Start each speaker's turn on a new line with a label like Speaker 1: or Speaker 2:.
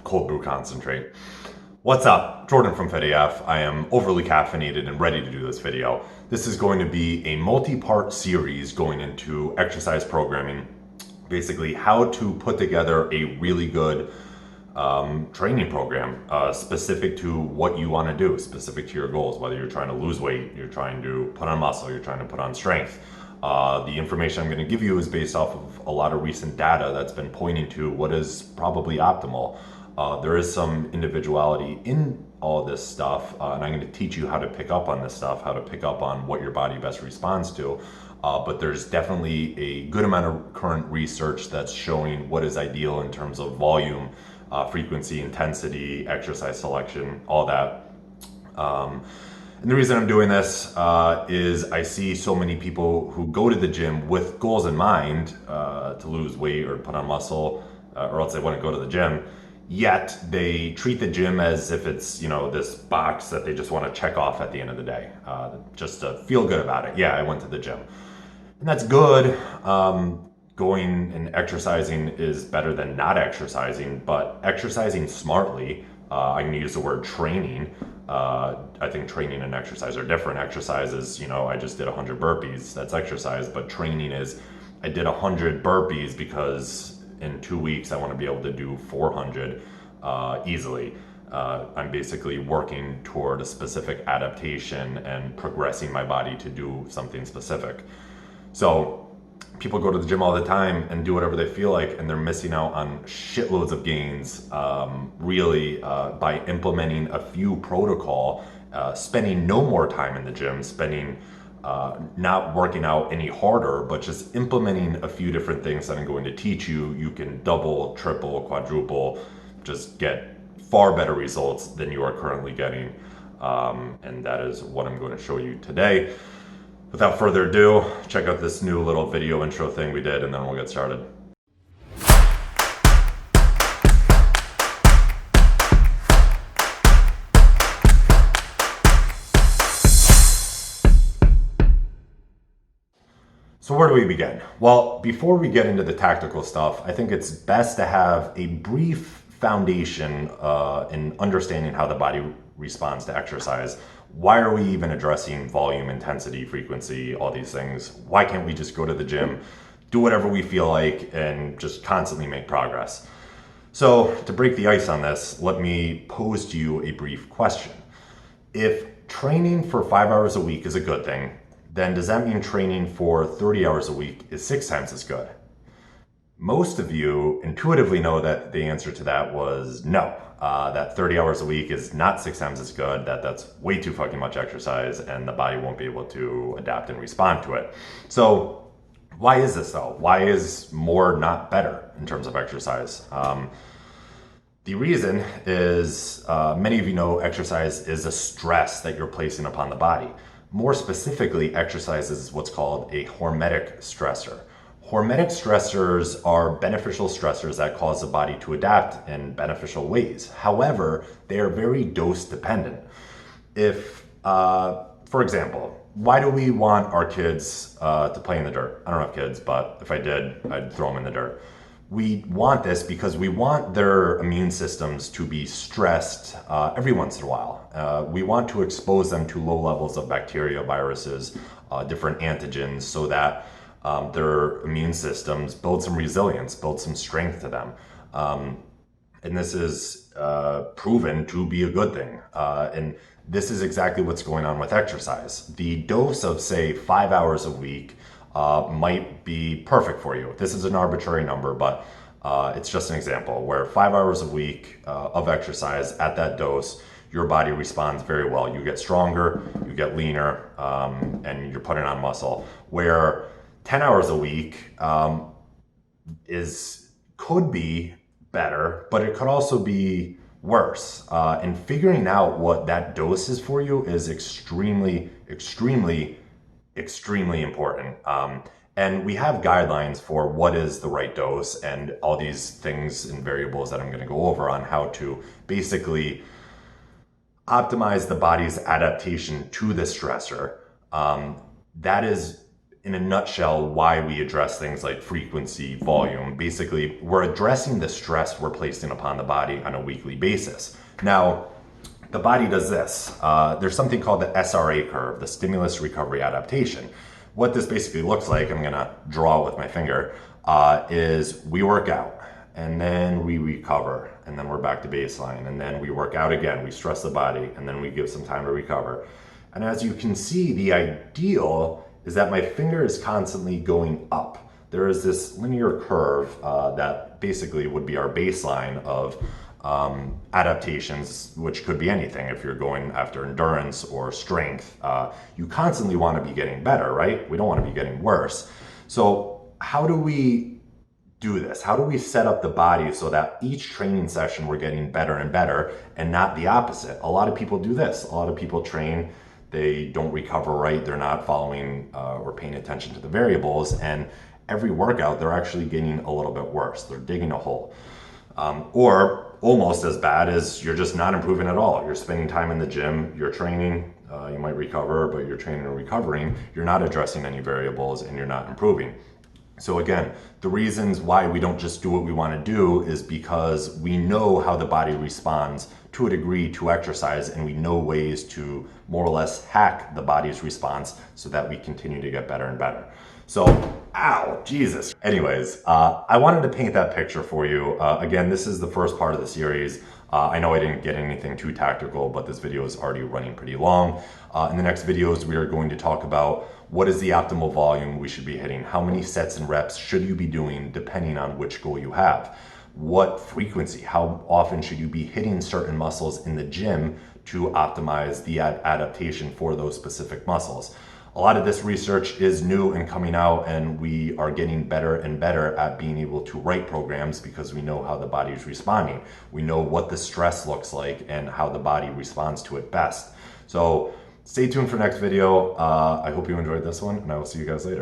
Speaker 1: Cold brew concentrate. What's up? Jordan from FitAF. I am overly caffeinated and ready to do this video. This is going to be a multi-part series going into exercise programming, basically how to put together a really good training program specific to what you want to do, specific to your goals, whether you're trying to lose weight, you're trying to put on muscle, you're trying to put on strength. The information I'm going to give you is based off of a lot of recent data that's been pointing to what is probably optimal. There is some individuality in all this stuff, and I'm going to teach you how to pick up on this stuff, how to pick up on what your body best responds to. But there's definitely a good amount of current research that's showing what is ideal in terms of volume, frequency, intensity, exercise selection, all that. And the reason I'm doing this is I see so many people who go to the gym with goals in mind to lose weight or put on muscle, or else they wouldn't go to the gym. Yet they treat the gym as if it's, this box that they just want to check off at the end of the day, just to feel good about it. Yeah, I went to the gym. And that's good. Going and exercising is better than not exercising, but exercising smartly, I'm going to use the word training. I think training and exercise are different. Exercise is, I just did 100 burpees. That's exercise. But training is, I did 100 burpees because in 2 weeks I want to be able to do 400 easily. I'm basically working toward a specific adaptation and progressing my body to do something specific. So people go to the gym all the time and do whatever they feel like, and they're missing out on shitloads of gains, by implementing a few protocol, spending no more time in the gym, not working out any harder, but just implementing a few different things that I'm going to teach you. You can double, triple, quadruple, just get far better results than you are currently getting. And that is what I'm going to show you today. Without further ado, check out this new little video intro thing we did, and then we'll get started. So where do we begin? Well, before we get into the tactical stuff, I think it's best to have a brief foundation in understanding how the body responds to exercise. Why are we even addressing volume, intensity, frequency, all these things? Why can't we just go to the gym, do whatever we feel like, and just constantly make progress? So to break the ice on this, let me pose to you a brief question. If training for 5 hours a week is a good thing, then does that mean training for 30 hours a week is 6 times as good? Most of you intuitively know that the answer to that was no. That 30 hours a week is not 6 times as good, that's way too fucking much exercise, and the body won't be able to adapt and respond to it. So why is this though? Why is more not better in terms of exercise? The reason is, many of you know exercise is a stress that you're placing upon the body. More specifically, exercise is what's called a hormetic stressor. Hormetic stressors are beneficial stressors that cause the body to adapt in beneficial ways. However, they are very dose dependent. If, for example, why do we want our kids to play in the dirt? I don't have kids, but if I did, I'd throw them in the dirt. We want this because we want their immune systems to be stressed every once in a while. We want to expose them to low levels of bacteria, viruses, different antigens, so that their immune systems build some resilience, build some strength to them. And this is proven to be a good thing. And this is exactly what's going on with exercise. The dose of, say, 5 hours a week might be perfect for you. This is an arbitrary number, but it's just an example where 5 hours a week of exercise at that dose, your body responds very well. You get stronger, you get leaner, and you're putting on muscle. Where 10 hours a week could be better, but it could also be worse. And figuring out what that dose is for you is extremely, extremely, extremely important. And we have guidelines for what is the right dose and all these things and variables that I'm going to go over on how to basically optimize the body's adaptation to the stressor. That is in a nutshell, why we address things like frequency, volume. Basically, we're addressing the stress we're placing upon the body on a weekly basis. Now, the body does this. There's something called the SRA curve, the stimulus recovery adaptation. What this basically looks like, I'm gonna draw with my finger, is we work out and then we recover and then we're back to baseline, and then we work out again, we stress the body, and then we give some time to recover. And as you can see, the ideal is that my finger is constantly going up. There is this linear curve that basically would be our baseline of adaptations, which could be anything. If you're going after endurance or strength, you constantly want to be getting better, right? We don't want to be getting worse. So how do we do this? How do we set up the body so that each training session we're getting better and better, and not the opposite? A lot of people do this. A lot of people train, they don't recover right, they're not following or paying attention to the variables, and every workout they're actually getting a little bit worse. They're digging a hole. Or almost as bad as you're just not improving at all. You're spending time in the gym, you're training, you might recover, but you're training and recovering, you're not addressing any variables and you're not improving. So again, the reasons why we don't just do what we want to do is because we know how the body responds to a degree to exercise, and we know ways to more or less hack the body's response so that we continue to get better and better. So, ow, Jesus. Anyways, I wanted to paint that picture for you. Again, this is the first part of the series. I know I didn't get anything too tactical, but this video is already running pretty long. In the next videos, we are going to talk about what is the optimal volume we should be hitting, how many sets and reps should you be doing depending on which goal you have, what frequency, how often should you be hitting certain muscles in the gym to optimize the adaptation for those specific muscles. A lot of this research is new and coming out, and we are getting better and better at being able to write programs because we know how the body is responding. We know what the stress looks like and how the body responds to it best. So stay tuned for next video. I hope you enjoyed this one, and I will see you guys later.